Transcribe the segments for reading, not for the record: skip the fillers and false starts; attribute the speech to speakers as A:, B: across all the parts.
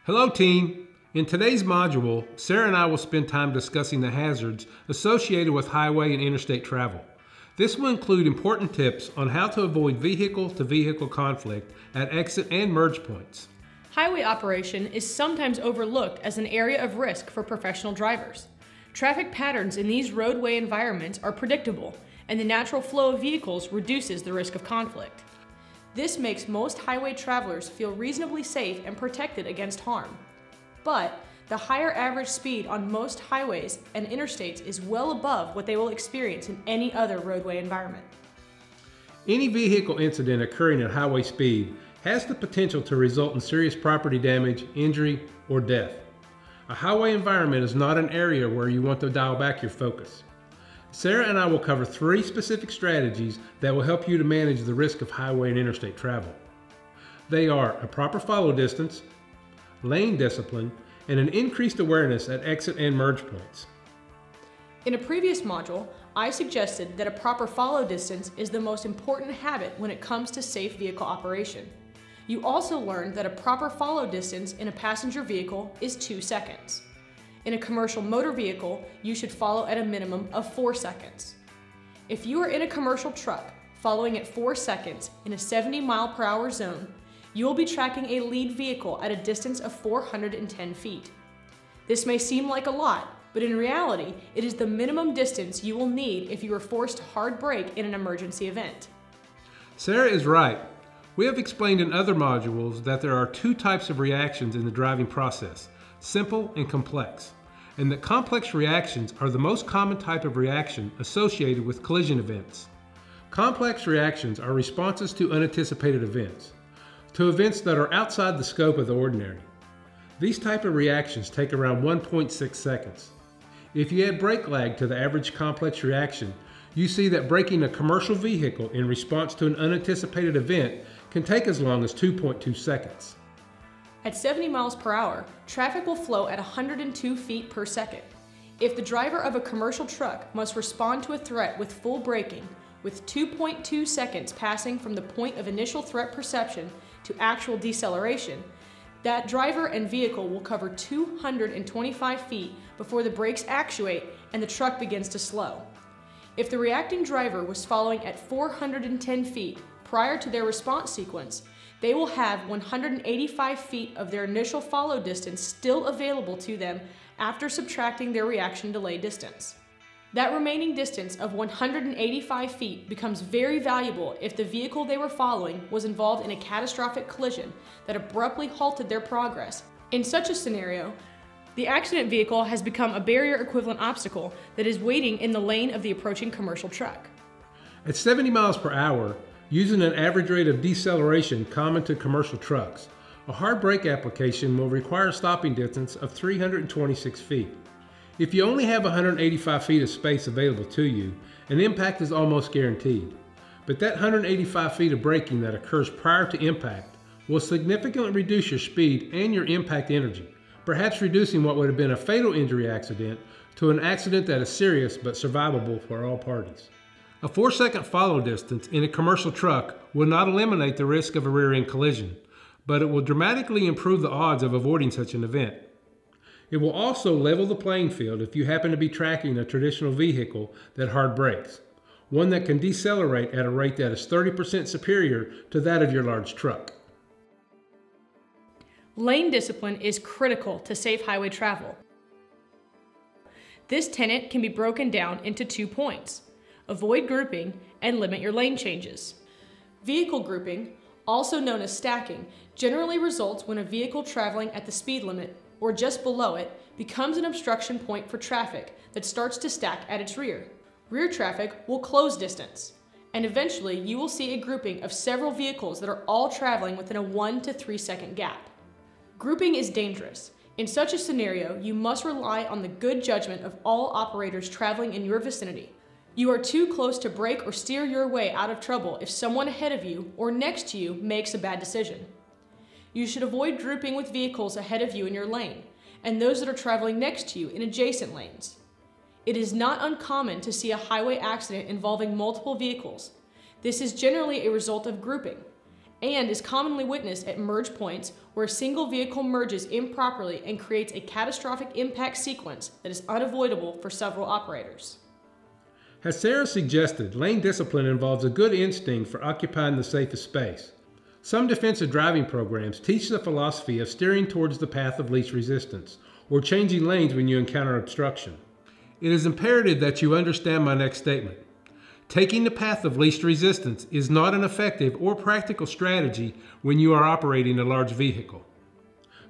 A: Hello team! In today's module, Sarah and I will spend time discussing the hazards associated with highway and interstate travel. This will include important tips on how to avoid vehicle-to-vehicle conflict at exit and merge points.
B: Highway operation is sometimes overlooked as an area of risk for professional drivers. Traffic patterns in these roadway environments are predictable, and the natural flow of vehicles reduces the risk of conflict. This makes most highway travelers feel reasonably safe and protected against harm. But the higher average speed on most highways and interstates is well above what they will experience in any other roadway environment.
A: Any vehicle incident occurring at highway speed has the potential to result in serious property damage, injury, or death. A highway environment is not an area where you want to dial back your focus. Sarah and I will cover 3 specific strategies that will help you to manage the risk of highway and interstate travel. They are a proper follow distance, lane discipline, and an increased awareness at exit and merge points.
B: In a previous module, I suggested that a proper follow distance is the most important habit when it comes to safe vehicle operation. You also learned that a proper follow distance in a passenger vehicle is 2 seconds. In a commercial motor vehicle, you should follow at a minimum of 4 seconds. If you are in a commercial truck following at 4 seconds in a 70 mph zone, you will be tracking a lead vehicle at a distance of 410 feet. This may seem like a lot, but in reality, it is the minimum distance you will need if you are forced to hard brake in an emergency event.
A: Sarah is right. We have explained in other modules that there are 2 types of reactions in the driving process: simple and complex, and that complex reactions are the most common type of reaction associated with collision events. Complex reactions are responses to unanticipated events, to events that are outside the scope of the ordinary. These type of reactions take around 1.6 seconds. If you add brake lag to the average complex reaction, you see that braking a commercial vehicle in response to an unanticipated event can take as long as 2.2 seconds.
B: At 70 mph, traffic will flow at 102 feet per second. If the driver of a commercial truck must respond to a threat with full braking, with 2.2 seconds passing from the point of initial threat perception to actual deceleration, that driver and vehicle will cover 225 feet before the brakes actuate and the truck begins to slow. If the reacting driver was following at 410 feet prior to their response sequence, they will have 185 feet of their initial follow distance still available to them after subtracting their reaction delay distance. That remaining distance of 185 feet becomes very valuable if the vehicle they were following was involved in a catastrophic collision that abruptly halted their progress. In such a scenario, the accident vehicle has become a barrier equivalent obstacle that is waiting in the lane of the approaching commercial truck.
A: At 70 mph, using an average rate of deceleration common to commercial trucks, a hard brake application will require a stopping distance of 326 feet. If you only have 185 feet of space available to you, an impact is almost guaranteed. But that 185 feet of braking that occurs prior to impact will significantly reduce your speed and your impact energy, perhaps reducing what would have been a fatal injury accident to an accident that is serious but survivable for all parties. A 4-second follow distance in a commercial truck will not eliminate the risk of a rear-end collision, but it will dramatically improve the odds of avoiding such an event. It will also level the playing field if you happen to be tracking a traditional vehicle that hard brakes, one that can decelerate at a rate that is 30% superior to that of your large truck.
B: Lane discipline is critical to safe highway travel. This tenet can be broken down into 2 points: avoid grouping and limit your lane changes. Vehicle grouping, also known as stacking, generally results when a vehicle traveling at the speed limit or just below it becomes an obstruction point for traffic that starts to stack at its rear. Rear traffic will close distance, and eventually you will see a grouping of several vehicles that are all traveling within a 1 to 3 second gap. Grouping is dangerous. In such a scenario, you must rely on the good judgment of all operators traveling in your vicinity. You are too close to brake or steer your way out of trouble if someone ahead of you or next to you makes a bad decision. You should avoid grouping with vehicles ahead of you in your lane, and those that are traveling next to you in adjacent lanes. It is not uncommon to see a highway accident involving multiple vehicles. This is generally a result of grouping. and is commonly witnessed at merge points where a single vehicle merges improperly and creates a catastrophic impact sequence that is unavoidable for several operators.
A: As Sarah suggested, lane discipline involves a good instinct for occupying the safest space. Some defensive driving programs teach the philosophy of steering towards the path of least resistance, or changing lanes when you encounter obstruction. It is imperative that you understand my next statement. Taking the path of least resistance is not an effective or practical strategy when you are operating a large vehicle.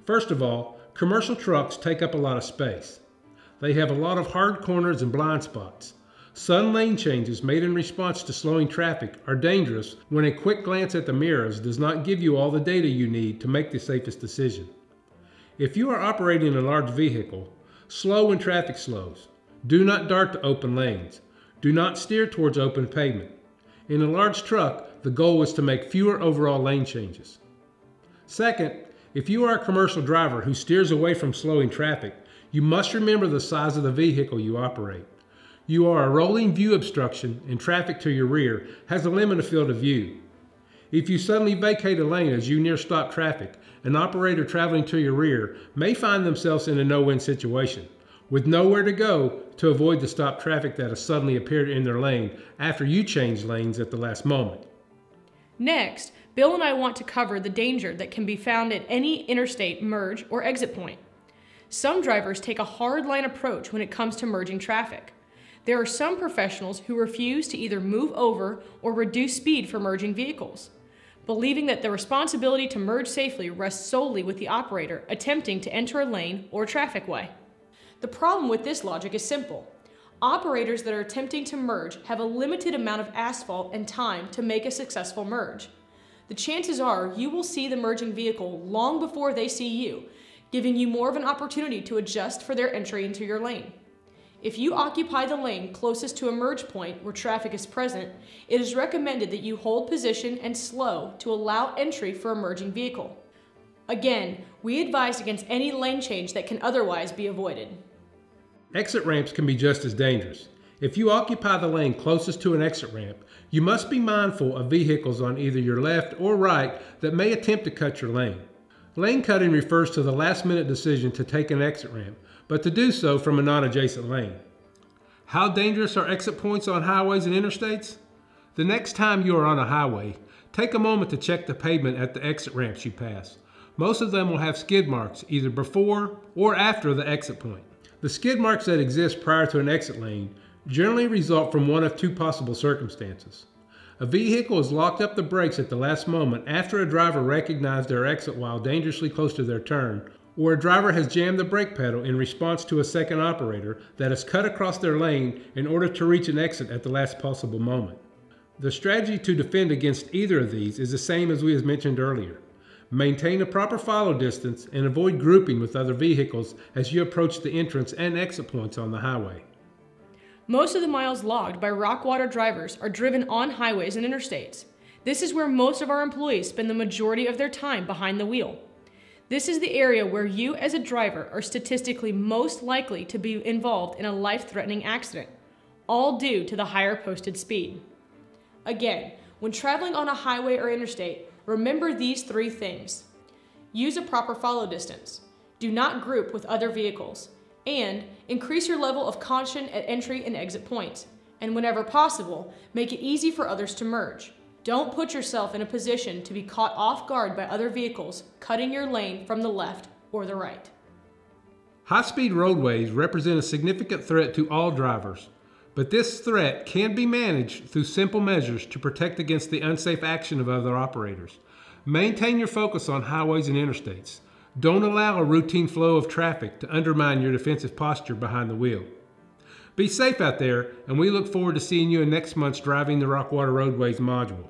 A: First of all, commercial trucks take up a lot of space. They have a lot of hard corners and blind spots. Sudden lane changes made in response to slowing traffic are dangerous when a quick glance at the mirrors does not give you all the data you need to make the safest decision. If you are operating a large vehicle, slow when traffic slows. Do not dart to open lanes. Do not steer towards open pavement. In a large truck, the goal is to make fewer overall lane changes. Second, if you are a commercial driver who steers away from slowing traffic, you must remember the size of the vehicle you operate. You are a rolling view obstruction and traffic to your rear has a limited field of view. If you suddenly vacate a lane as you near stop traffic, an operator traveling to your rear may find themselves in a no-win situation, with nowhere to go to avoid the stop traffic that has suddenly appeared in their lane after you changed lanes at the last moment.
B: Next, Bill and I want to cover the danger that can be found at any interstate merge or exit point. Some drivers take a hard-line approach when it comes to merging traffic. There are some professionals who refuse to either move over or reduce speed for merging vehicles, believing that the responsibility to merge safely rests solely with the operator attempting to enter a lane or traffic way. The problem with this logic is simple. Operators that are attempting to merge have a limited amount of asphalt and time to make a successful merge. The chances are you will see the merging vehicle long before they see you, giving you more of an opportunity to adjust for their entry into your lane. If you occupy the lane closest to a merge point where traffic is present, it is recommended that you hold position and slow to allow entry for a merging vehicle. Again, we advise against any lane change that can otherwise be avoided.
A: Exit ramps can be just as dangerous. If you occupy the lane closest to an exit ramp, you must be mindful of vehicles on either your left or right that may attempt to cut your lane. Lane cutting refers to the last-minute decision to take an exit ramp, but to do so from a non-adjacent lane. How dangerous are exit points on highways and interstates? The next time you are on a highway, take a moment to check the pavement at the exit ramps you pass. Most of them will have skid marks either before or after the exit point. The skid marks that exist prior to an exit lane generally result from one of two possible circumstances. A vehicle has locked up the brakes at the last moment after a driver recognized their exit while dangerously close to their turn, or a driver has jammed the brake pedal in response to a second operator that has cut across their lane in order to reach an exit at the last possible moment. The strategy to defend against either of these is the same as we mentioned earlier. Maintain a proper follow distance and avoid grouping with other vehicles as you approach the entrance and exit points on the highway.
B: Most of the miles logged by Rockwater drivers are driven on highways and interstates. This is where most of our employees spend the majority of their time behind the wheel. This is the area where you as a driver are statistically most likely to be involved in a life-threatening accident, all due to the higher posted speed. Again, when traveling on a highway or interstate, remember these three things. Use a proper follow distance. Do not group with other vehicles. And increase your level of caution at entry and exit points. And whenever possible, make it easy for others to merge. Don't put yourself in a position to be caught off guard by other vehicles cutting your lane from the left or the right.
A: High-speed roadways represent a significant threat to all drivers, but this threat can be managed through simple measures to protect against the unsafe action of other operators. Maintain your focus on highways and interstates. Don't allow a routine flow of traffic to undermine your defensive posture behind the wheel. Be safe out there, and we look forward to seeing you in next month's Driving the Rockwater Roadways module.